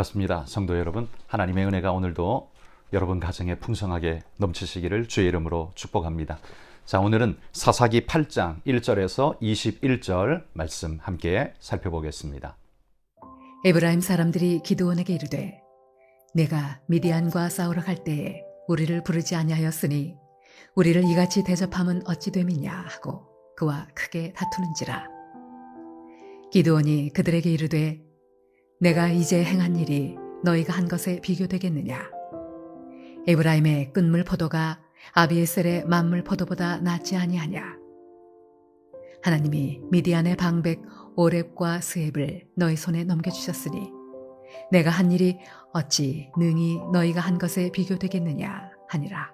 반갑습니다. 성도 여러분, 하나님의 은혜가 오늘도 여러분 가정에 풍성하게 넘치시기를 주의 이름으로 축복합니다. 자, 오늘은 사사기 8장 1절에서 21절 말씀 함께 살펴보겠습니다. 에브라임 사람들이 기드온에게 이르되 내가 미디안과 싸우러 갈 때에 우리를 부르지 아니하였으니 우리를 이같이 대접함은 어찌 됨이냐 하고 그와 크게 다투는지라. 기드온이 그들에게 이르되 내가 이제 행한 일이 너희가 한 것에 비교되겠느냐. 에브라임의 끈물 포도가 아비에셀의 만물 포도보다 낫지 아니하냐. 하나님이 미디안의 방백 오렙과 스앱을 너희 손에 넘겨주셨으니 내가 한 일이 어찌 능히 너희가 한 것에 비교되겠느냐 하니라.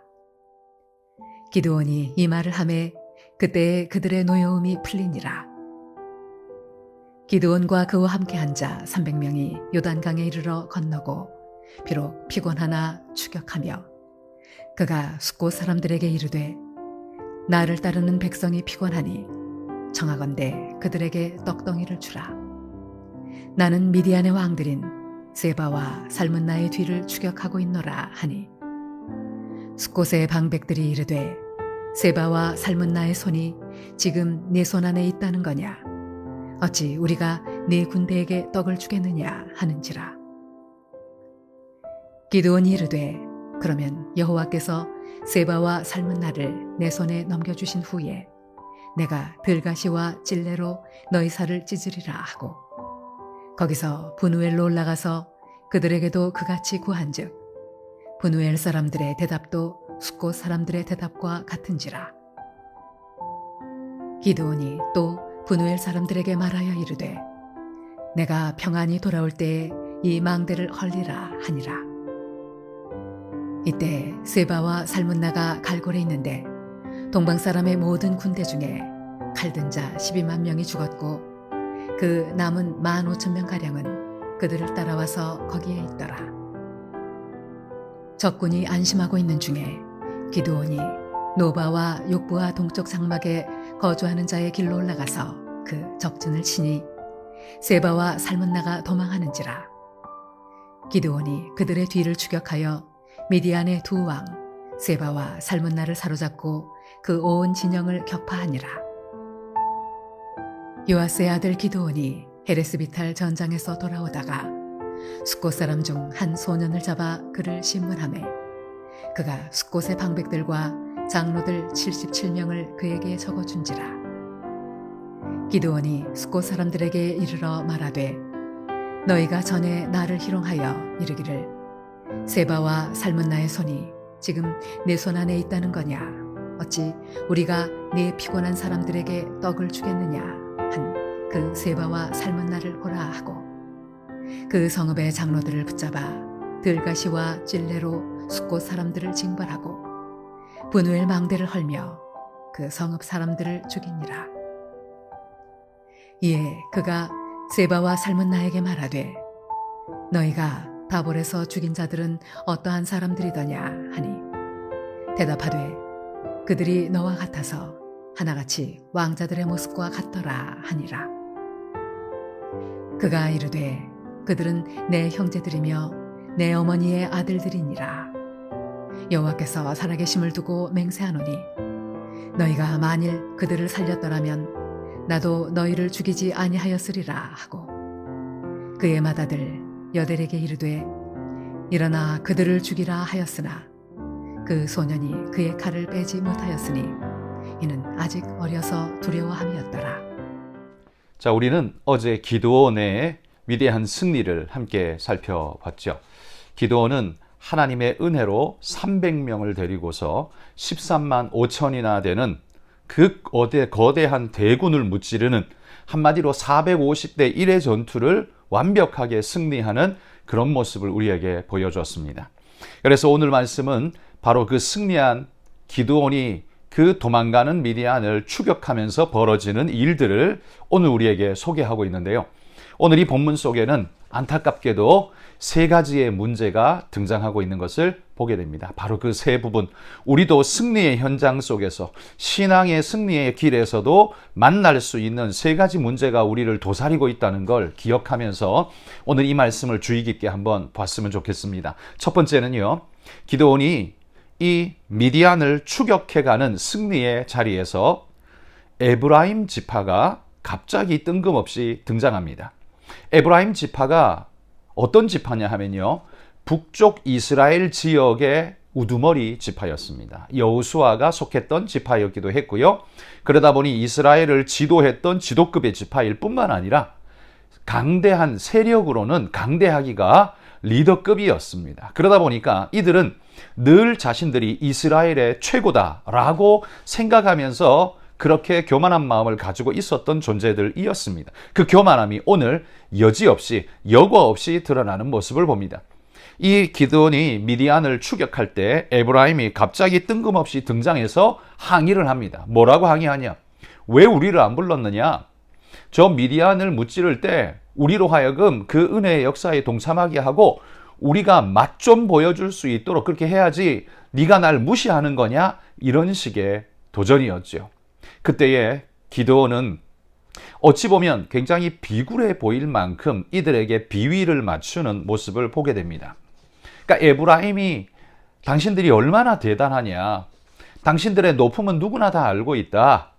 기드온이 이 말을 하매 그때에 그들의 노여움이 풀리니라. 기드온과 그와 함께 한 자 300명이 요단강에 이르러 건너고 비록 피곤하나 추격하며 그가 숫곳 사람들에게 이르되 나를 따르는 백성이 피곤하니 청하건대 그들에게 떡덩이를 주라. 나는 미디안의 왕들인 세바와 살문나의 뒤를 추격하고 있노라 하니 숫곳의 방백들이 이르되 세바와 살문나의 손이 지금 네 손 안에 있다는 거냐. 어찌 우리가 네 군대에게 떡을 주겠느냐 하는지라. 기드온이 이르되 그러면 여호와께서 세바와 살문나를 내 손에 넘겨주신 후에 내가 들가시와 찔레로 너희 살을 찢으리라 하고 거기서 분우엘로 올라가서 그들에게도 그같이 구한즉 분우엘 사람들의 대답도 숫곳 사람들의 대답과 같은지라. 기드온이 또 분우엘 사람들에게 말하여 이르되 내가 평안히 돌아올 때에 이 망대를 헐리라 하니라. 이때 세바와 살문나가 갈골에 있는데 동방 사람의 모든 군대 중에 칼든 자 12만 명이 죽었고 그 남은 15,000명 가량은 그들을 따라와서 거기에 있더라. 적군이 안심하고 있는 중에 기드온이 노바와 욕부와 동쪽 장막에 거주하는 자의 길로 올라가서 그 적진을 치니 세바와 살문나가 도망하는지라. 기드온이 그들의 뒤를 추격하여 미디안의 두 왕 세바와 살문나를 사로잡고 그 온 진영을 격파하니라. 요아스의 아들 기드온이 헤레스비탈 전장에서 돌아오다가 숫곳 사람 중 한 소년을 잡아 그를 신문하매 그가 숫곳의 방백들과 장로들 77명을 그에게 적어준지라. 기드온이 숫곳 사람들에게 이르러 말하되 너희가 전에 나를 희롱하여 이르기를 세바와 살문나의 손이 지금 내 손 안에 있다는 거냐. 어찌 우리가 네 피곤한 사람들에게 떡을 주겠느냐 한 그 세바와 살문나를 보라 하고 그 성읍의 장로들을 붙잡아 들가시와 찔레로 숫곳 사람들을 징벌하고 분우엘 망대를 헐며 그 성읍 사람들을 죽이니라. 이에 그가 세바와 살문나에게 말하되 너희가 다볼에서 죽인 자들은 어떠한 사람들이더냐 하니 대답하되 그들이 너와 같아서 하나같이 왕자들의 모습과 같더라 하니라. 그가 이르되 그들은 내 형제들이며 내 어머니의 아들들이니라. 여호와께서 살아계심을 두고 맹세하노니 너희가 만일 그들을 살렸더라면 나도 너희를 죽이지 아니하였으리라 하고 그의 맏아들 여델에게 이르되 일어나 그들을 죽이라 하였으나 그 소년이 그의 칼을 빼지 못하였으니 이는 아직 어려서 두려워함이었더라. 자, 우리는 어제 기드온의 위대한 승리를 함께 살펴봤죠. 기드온은 하나님의 은혜로 300명을 데리고서 13만 5천이나 되는 그 거대한 대군을 무찌르는 한마디로 450대 1의 전투를 완벽하게 승리하는 그런 모습을 우리에게 보여줬습니다. 그래서 오늘 말씀은 바로 그 승리한 기드온이 그 도망가는 미디안을 추격하면서 벌어지는 일들을 오늘 우리에게 소개하고 있는데요. 오늘 이 본문 속에는 안타깝게도 세 가지의 문제가 등장하고 있는 것을 보게 됩니다. 바로 그 세 부분, 우리도 승리의 현장 속에서 신앙의 승리의 길에서도 만날 수 있는 세 가지 문제가 우리를 도사리고 있다는 걸 기억하면서 오늘 이 말씀을 주의 깊게 한번 봤으면 좋겠습니다. 첫 번째는요, 기드온이 이 미디안을 추격해가는 승리의 자리에서 에브라임 지파가 갑자기 뜬금없이 등장합니다. 에브라임 지파가 어떤 지파냐 하면요, 북쪽 이스라엘 지역의 우두머리 지파였습니다. 여호수아가 속했던 지파였기도 했고요. 그러다 보니 이스라엘을 지도했던 지도급의 지파일 뿐만 아니라 강대한 세력으로는 강대하기가 리더급이었습니다. 그러다 보니까 이들은 늘 자신들이 이스라엘의 최고다라고 생각하면서 그렇게 교만한 마음을 가지고 있었던 존재들이었습니다. 그 교만함이 오늘 여지없이 여과 없이 드러나는 모습을 봅니다. 이 기드온이 미디안을 추격할 때 에브라임이 갑자기 뜬금없이 등장해서 항의를 합니다. 뭐라고 항의하냐? 왜 우리를 안 불렀느냐? 저 미디안을 무찌를 때 우리로 하여금 그 은혜의 역사에 동참하게 하고 우리가 맛 좀 보여줄 수 있도록 그렇게 해야지 네가 날 무시하는 거냐? 이런 식의 도전이었죠. 그때의 기드온은 어찌 보면 굉장히 비굴해 보일 만큼 이들에게 비위를 맞추는 모습을 보게 됩니다. 그러니까 에브라임이 당신들이 얼마나 대단하냐, 당신들의 높음은 누구나 다 알고 있다,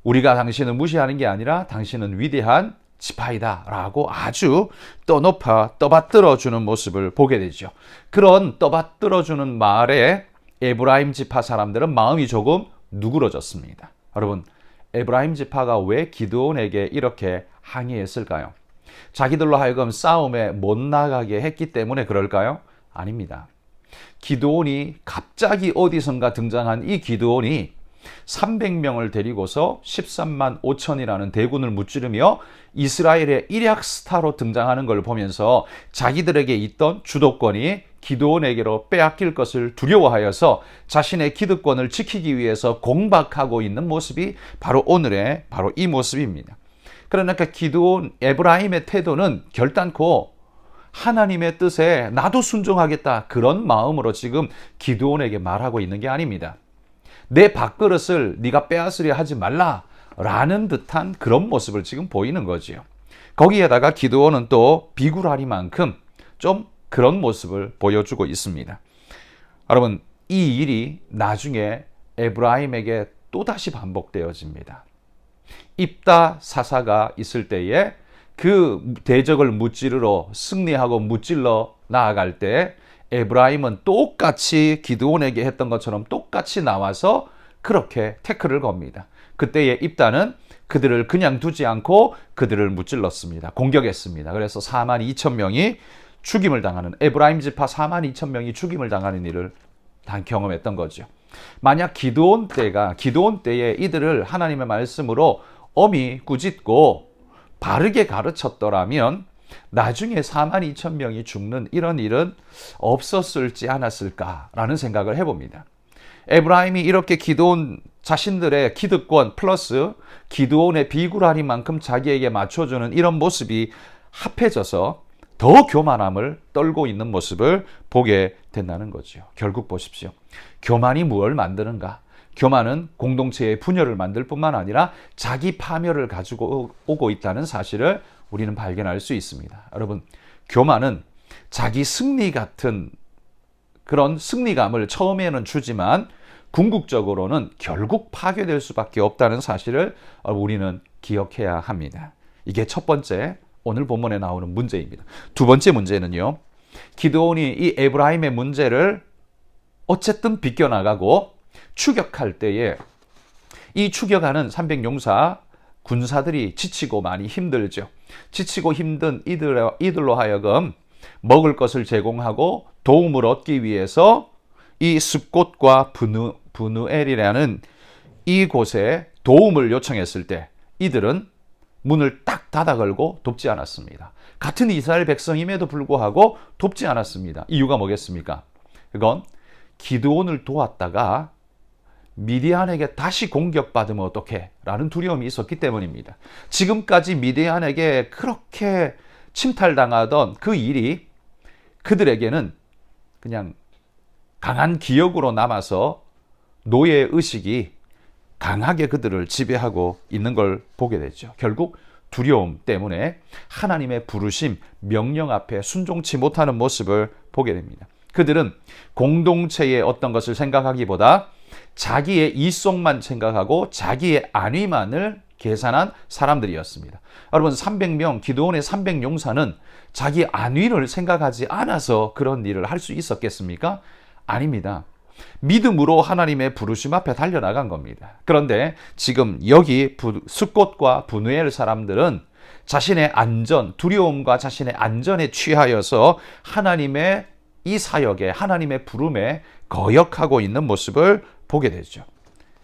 우리가 당신을 무시하는 게 아니라 당신은 위대한 지파이다 라고 아주 떠높아 떠받들어주는 모습을 보게 되죠. 그런 떠받들어주는 말에 에브라임 지파 사람들은 마음이 조금 누그러졌습니다. 여러분, 에브라임 지파가 왜 기드온에게 이렇게 항의했을까요? 자기들로 하여금 싸움에 못 나가게 했기 때문에 그럴까요? 아닙니다. 기드온이 갑자기 어디선가 등장한 이 기드온이 300명을 데리고서 13만 5천이라는 대군을 무찌르며 이스라엘의 일약 스타로 등장하는 걸 보면서 자기들에게 있던 주도권이 기드온에게로 빼앗길 것을 두려워하여서 자신의 기득권을 지키기 위해서 공박하고 있는 모습이 바로 오늘의 바로 이 모습입니다. 그러니까 기드온, 에브라임의 태도는 결단코 하나님의 뜻에 나도 순종하겠다, 그런 마음으로 지금 기드온에게 말하고 있는 게 아닙니다. 내 밥그릇을 네가 빼앗으려 하지 말라라는 듯한 그런 모습을 지금 보이는 거지요. 거기에다가 기드온은 또 비굴하리만큼 좀 그런 모습을 보여주고 있습니다. 여러분, 이 일이 나중에 에브라임에게 또다시 반복되어집니다. 입다 사사가 있을 때에 그 대적을 무찌르러 승리하고 무찔러 나아갈 때 에브라임은 똑같이 기드온에게 했던 것처럼 똑같이 나와서 그렇게 태클을 겁니다. 그때의 입다는 그들을 그냥 두지 않고 그들을 무찔렀습니다. 공격했습니다. 그래서 4만 2천 명이 죽임을 당하는, 에브라임 지파 4만 2천 명이 죽임을 당하는 일을 경험했던 거죠. 만약 기드온 때에 이들을 하나님의 말씀으로 엄히 꾸짖고 바르게 가르쳤더라면 나중에 4만 2천 명이 죽는 이런 일은 없었을지 않았을까라는 생각을 해봅니다. 에브라임이 이렇게 기드온 자신들의 기득권 플러스 기드온의 비굴하리만큼 자기에게 맞춰주는 이런 모습이 합해져서 더 교만함을 떨고 있는 모습을 보게 된다는 거죠. 결국 보십시오. 교만이 무엇을 만드는가? 교만은 공동체의 분열을 만들 뿐만 아니라 자기 파멸을 가지고 오고 있다는 사실을 우리는 발견할 수 있습니다. 여러분, 교만은 자기 승리 같은 그런 승리감을 처음에는 주지만 궁극적으로는 결국 파괴될 수밖에 없다는 사실을 우리는 기억해야 합니다. 이게 첫 번째 오늘 본문에 나오는 문제입니다. 두 번째 문제는요, 기드온이 이 에브라임의 문제를 어쨌든 비껴나가고 추격할 때에 이 추격하는 300용사 군사들이 지치고 많이 힘들죠. 지치고 힘든 이들로 하여금 먹을 것을 제공하고 도움을 얻기 위해서 이 습곳과 브누엘이라는 이곳에 도움을 요청했을 때 이들은 문을 딱 닫아 걸고 돕지 않았습니다. 같은 이스라엘 백성임에도 불구하고 돕지 않았습니다. 이유가 뭐겠습니까? 그건 기드온을 도왔다가 미디안에게 다시 공격받으면 어떡해? 라는 두려움이 있었기 때문입니다. 지금까지 미디안에게 그렇게 침탈당하던 그 일이 그들에게는 그냥 강한 기억으로 남아서 노예 의식이 강하게 그들을 지배하고 있는 걸 보게 되죠. 결국 두려움 때문에 하나님의 부르심, 명령 앞에 순종치 못하는 모습을 보게 됩니다. 그들은 공동체의 어떤 것을 생각하기보다 자기의 이속만 생각하고 자기의 안위만을 계산한 사람들이었습니다. 여러분, 300명, 기드온의 300용사는 자기 안위를 생각하지 않아서 그런 일을 할 수 있었겠습니까? 아닙니다. 믿음으로 하나님의 부르심 앞에 달려나간 겁니다. 그런데 지금 여기 숫곳과 브누엘 사람들은 자신의 안전, 두려움과 자신의 안전에 취하여서 하나님의 이 사역에, 하나님의 부름에 거역하고 있는 모습을 보게 되죠.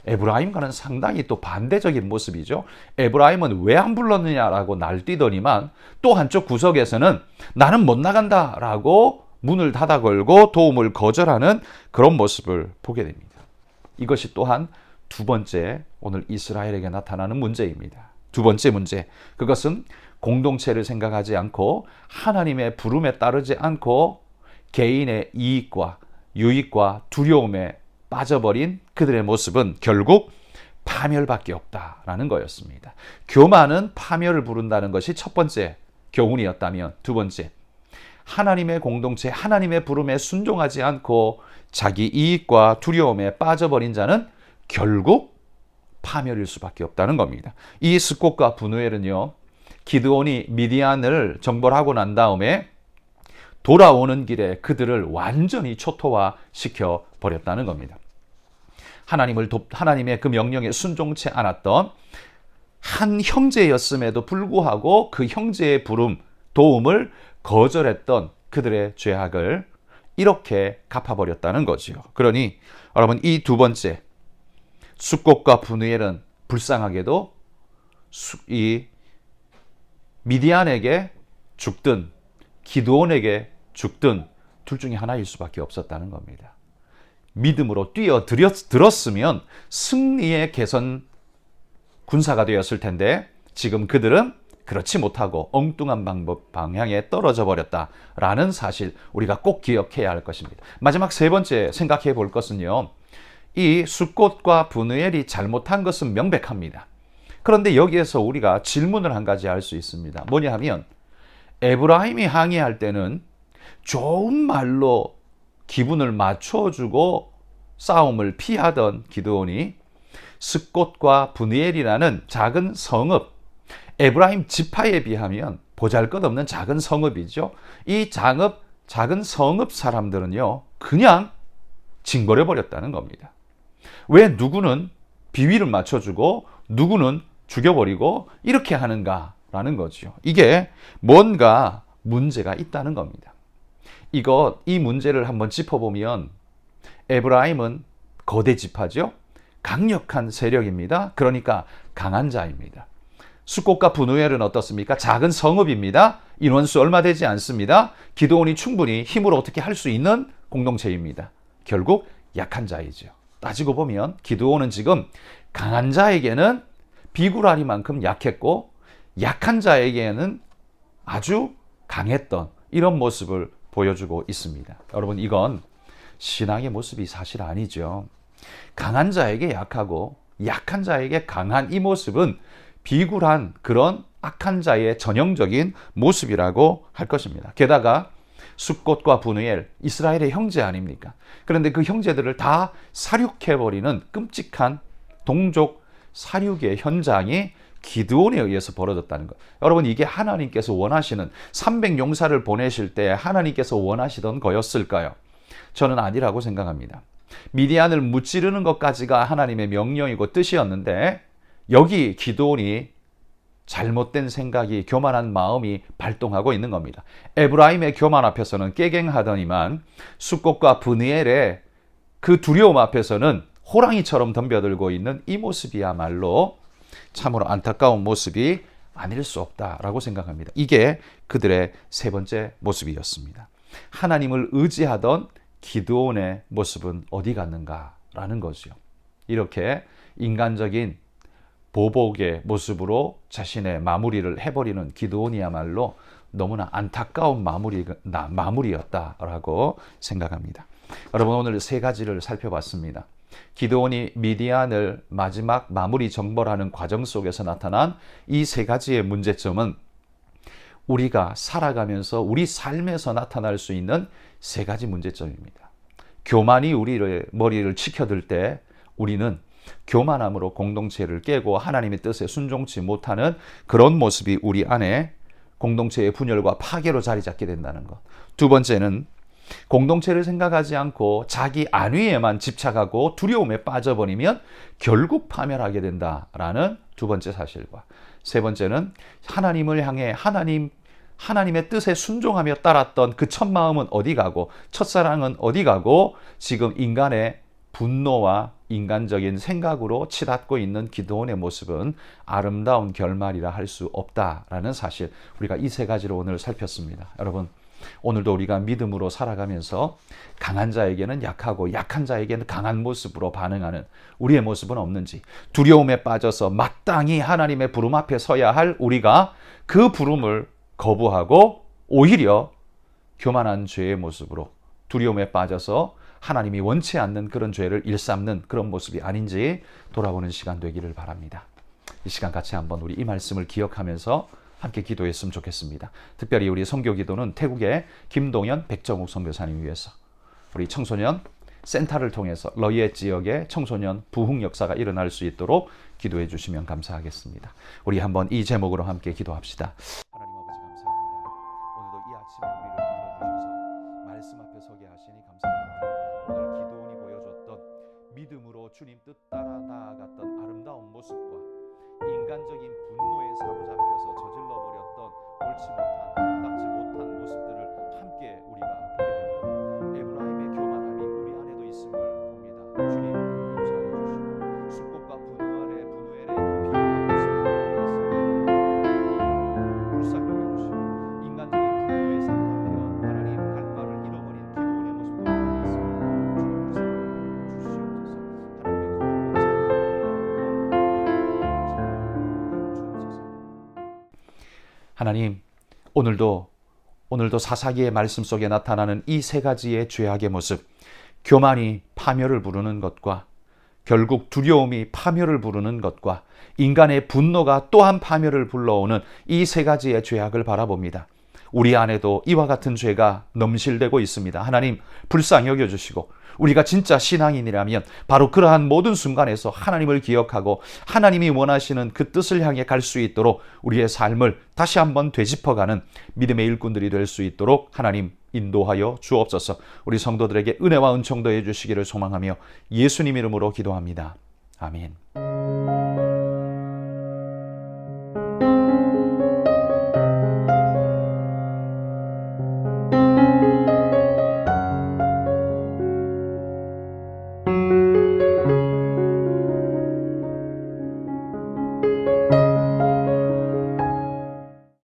에브라임과는 상당히 또 반대적인 모습이죠. 에브라임은 왜 안 불렀느냐라고 날뛰더니만 또 한쪽 구석에서는 나는 못 나간다라고 문을 닫아 걸고 도움을 거절하는 그런 모습을 보게 됩니다. 이것이 또한 두 번째 오늘 이스라엘에게 나타나는 문제입니다. 두 번째 문제, 그것은 공동체를 생각하지 않고 하나님의 부름에 따르지 않고 개인의 이익과 유익과 두려움에 빠져버린 그들의 모습은 결국 파멸밖에 없다라는 거였습니다. 교만은 파멸을 부른다는 것이 첫 번째 교훈이었다면, 두 번째, 하나님의 공동체, 하나님의 부름에 순종하지 않고 자기 이익과 두려움에 빠져버린 자는 결국 파멸일 수밖에 없다는 겁니다. 이 숫곳과 브누엘은요, 기드온이 미디안을 정벌하고 난 다음에 돌아오는 길에 그들을 완전히 초토화시켜 버렸다는 겁니다. 하나님의 그 명령에 순종치 않았던 한 형제였음에도 불구하고 그 형제의 부름, 도움을 거절했던 그들의 죄악을 이렇게 갚아버렸다는 거지요. 그러니 여러분, 이 두 번째 숫곳과 브누엘은 불쌍하게도 이 미디안에게 죽든 기드온에게 죽든 둘 중에 하나일 수밖에 없었다는 겁니다. 믿음으로 뛰어들었으면 승리의 개선 군사가 되었을 텐데 지금 그들은 그렇지 못하고 엉뚱한 방향에 떨어져 버렸다라는 사실, 우리가 꼭 기억해야 할 것입니다. 마지막 세 번째 생각해 볼 것은요, 이 숫곳과 브누엘이 잘못한 것은 명백합니다. 그런데 여기에서 우리가 질문을 한 가지 할 수 있습니다. 뭐냐 하면, 에브라임이 항의할 때는 좋은 말로 기분을 맞춰주고 싸움을 피하던 기드온이 숫곳과 브누엘이라는 작은 성읍, 에브라임 지파에 비하면 보잘것없는 작은 성읍이죠. 이 작은 성읍 사람들은요, 그냥 징벌해 버렸다는 겁니다. 왜 누구는 비위를 맞춰주고 누구는 죽여버리고 이렇게 하는가라는 거죠. 이게 뭔가 문제가 있다는 겁니다. 이 문제를 한번 짚어보면, 에브라임은 거대 지파죠. 강력한 세력입니다. 그러니까 강한 자입니다. 숫곳과 브누엘은 어떻습니까? 작은 성읍입니다. 인원수 얼마 되지 않습니다. 기드온이 충분히 힘으로 어떻게 할 수 있는 공동체입니다. 결국 약한 자이죠. 따지고 보면 기드온은 지금 강한 자에게는 비굴하리만큼 약했고 약한 자에게는 아주 강했던 이런 모습을 보여주고 있습니다. 여러분, 이건 신앙의 모습이 사실 아니죠. 강한 자에게 약하고 약한 자에게 강한 이 모습은 비굴한 그런 악한 자의 전형적인 모습이라고 할 것입니다. 게다가 숫곳과 브누엘, 이스라엘의 형제 아닙니까? 그런데 그 형제들을 다 살육해버리는 끔찍한 동족 살육의 현장이 기드온에 의해서 벌어졌다는 것. 여러분, 이게 하나님께서 원하시는 300용사를 보내실 때 하나님께서 원하시던 거였을까요? 저는 아니라고 생각합니다. 미디안을 무찌르는 것까지가 하나님의 명령이고 뜻이었는데 여기 기드온이 잘못된 생각이, 교만한 마음이 발동하고 있는 겁니다. 에브라임의 교만 앞에서는 깨갱하더니만 숫곳과 브누엘의 그 두려움 앞에서는 호랑이처럼 덤벼들고 있는 이 모습이야말로 참으로 안타까운 모습이 아닐 수 없다라고 생각합니다. 이게 그들의 세 번째 모습이었습니다. 하나님을 의지하던 기드온의 모습은 어디 갔는가라는 거죠. 이렇게 인간적인 보복의 모습으로 자신의 마무리를 해버리는 기드온이야말로 너무나 안타까운 마무리였다라고 생각합니다. 여러분, 오늘 세 가지를 살펴봤습니다. 기드온이 미디안을 마지막 마무리 정벌하는 과정 속에서 나타난 이 세 가지의 문제점은 우리가 살아가면서 우리 삶에서 나타날 수 있는 세 가지 문제점입니다. 교만이 우리의 머리를 치켜들 때 우리는 교만함으로 공동체를 깨고 하나님의 뜻에 순종치 못하는 그런 모습이 우리 안에 공동체의 분열과 파괴로 자리 잡게 된다는 것. 두 번째는 공동체를 생각하지 않고 자기 안위에만 집착하고 두려움에 빠져버리면 결국 파멸하게 된다라는 두 번째 사실과, 세 번째는 하나님을 향해 하나님의 뜻에 순종하며 따랐던 그 첫 마음은 어디 가고 첫사랑은 어디 가고 지금 인간의 분노와 인간적인 생각으로 치닫고 있는 기드온의 모습은 아름다운 결말이라 할 수 없다라는 사실, 우리가 이 세 가지로 오늘 살폈습니다. 여러분, 오늘도 우리가 믿음으로 살아가면서 강한 자에게는 약하고 약한 자에게는 강한 모습으로 반응하는 우리의 모습은 없는지, 두려움에 빠져서 마땅히 하나님의 부름 앞에 서야 할 우리가 그 부름을 거부하고 오히려 교만한 죄의 모습으로 두려움에 빠져서 하나님이 원치 않는 그런 죄를 일삼는 그런 모습이 아닌지 돌아보는 시간 되기를 바랍니다. 이 시간 같이 한번 우리 이 말씀을 기억하면서 함께 기도했으면 좋겠습니다. 특별히 우리 선교기도는 태국의 김동현, 백정욱 선교사님 위해서 우리 청소년 센터를 통해서 러이엣 지역의 청소년 부흥 역사가 일어날 수 있도록 기도해 주시면 감사하겠습니다. 우리 한번 이 제목으로 함께 기도합시다. 하나님 아버지, 감사합니다. 오늘도 이 아침에 우리를 불러주셔서 말씀 앞에 서게 하시니 감사합니다. 오늘 기도원이 보여줬던 믿음으로 주님 뜻 따라 나아갔던 아름다운 모습과 인간적인 분노에 사로잡혀서 저질러 버렸던 옳지 못한, 아름답지 못한 모습들을 함께 우리가 보게 됩니다. 에브라임의 교만함이 우리 안에도 있음을 봅니다. 주님 용서하여 주시고 숫꽃과 분우엘의 그 비겁한 모습을 위해서 불쌍히 여겨주시고 인간적인 분노에 사로잡혀 하나님 갈 바를 잃어버린 기도원의 모습도 있습니다. 주님 불쌍히 주시옵소서. 하나님, 오늘도 사사기의 말씀 속에 나타나는 이 세 가지의 죄악의 모습, 교만이 파멸을 부르는 것과 결국 두려움이 파멸을 부르는 것과 인간의 분노가 또한 파멸을 불러오는 이 세 가지의 죄악을 바라봅니다. 우리 안에도 이와 같은 죄가 넘실대고 있습니다. 하나님, 불쌍히 여겨주시고 우리가 진짜 신앙인이라면 바로 그러한 모든 순간에서 하나님을 기억하고 하나님이 원하시는 그 뜻을 향해 갈 수 있도록 우리의 삶을 다시 한번 되짚어가는 믿음의 일꾼들이 될 수 있도록 하나님 인도하여 주옵소서. 우리 성도들에게 은혜와 은총 더해 주시기를 소망하며 예수님 이름으로 기도합니다. 아멘.